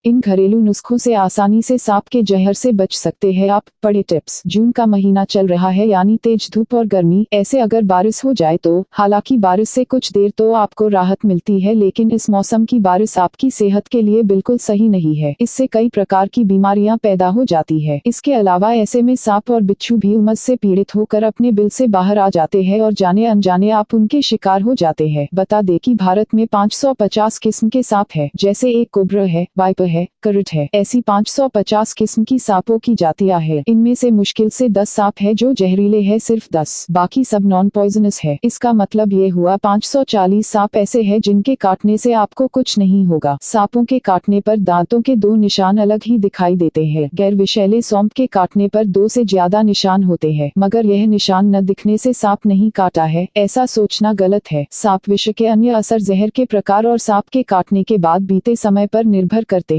इन घरेलू नुस्खों से आसानी से सांप के जहर से बच सकते हैं आप। पढ़े टिप्स। जून का महीना चल रहा है, यानी तेज धूप और गर्मी। ऐसे अगर बारिश हो जाए तो हालांकि बारिश से कुछ देर तो आपको राहत मिलती है, लेकिन इस मौसम की बारिश आपकी सेहत के लिए बिल्कुल सही नहीं है। इससे कई प्रकार की बीमारियां पैदा हो जाती है। इसके अलावा ऐसे में सांप और बिच्छू भी उमस से पीड़ित होकर अपने बिल से बाहर आ जाते हैं और जाने अनजाने आप उनके शिकार हो जाते हैं। बता दें कि भारत में 550 किस्म के सांप है, जैसे एक कोबरा है, वाइपर है, करट है। ऐसी 550 किस्म की सांपों की जातियां है। इनमें से मुश्किल से 10 सांप है जो जहरीले है, सिर्फ 10। बाकी सब नॉन पॉइजनस है। इसका मतलब ये हुआ 540 सांप ऐसे है जिनके काटने से आपको कुछ नहीं होगा। सांपों के काटने पर दांतों के 2 निशान अलग ही दिखाई देते हैं। गैर विषैले सांप के काटने पर 2 से ज्यादा निशान होते हैं, मगर यह निशान न दिखने से सांप नहीं काटा है, ऐसा सोचना गलत है। सांप विष के अन्य असर जहर के प्रकार और सांप के काटने के बाद बीते समय पर निर्भर करते हैं।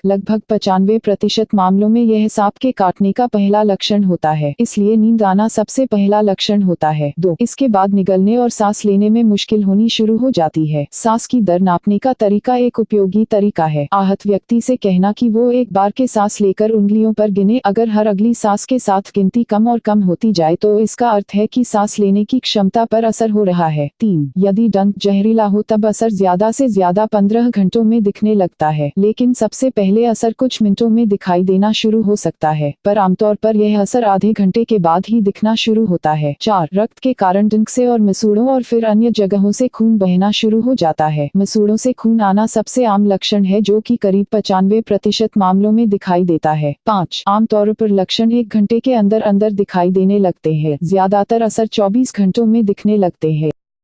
लगभग 95% मामलों में यह सांप के काटने का पहला लक्षण होता है, इसलिए नींद आना सबसे पहला लक्षण होता है। 2, इसके बाद निगलने और सांस लेने में मुश्किल होनी शुरू हो जाती है। सांस की दर नापने का तरीका एक उपयोगी तरीका है। आहत व्यक्ति से कहना कि वो एक बार के सांस लेकर उंगलियों पर गिने। अगर हर अगली सांस के साथ गिनती कम और कम होती जाए तो इसका अर्थ है कि सांस लेने की क्षमता पर असर हो रहा है। 3, यदि डंक जहरीला हो तब असर ज्यादा से ज्यादा 15 घंटों में दिखने लगता है, लेकिन सबसे पहले असर कुछ मिनटों में दिखाई देना शुरू हो सकता है, पर आमतौर पर यह असर आधे घंटे के बाद ही दिखना शुरू होता है। 4, रक्त के कारण डंक से और मसूड़ों और फिर अन्य जगहों से खून बहना शुरू हो जाता है। मसूड़ों से खून आना सबसे आम लक्षण है, जो कि करीब 95% मामलों में दिखाई देता है। 5, आमतौर पर लक्षण 1 घंटे के अंदर अंदर दिखाई देने लगते हैं। ज्यादातर असर 24 घंटों में दिखने लगते हैं।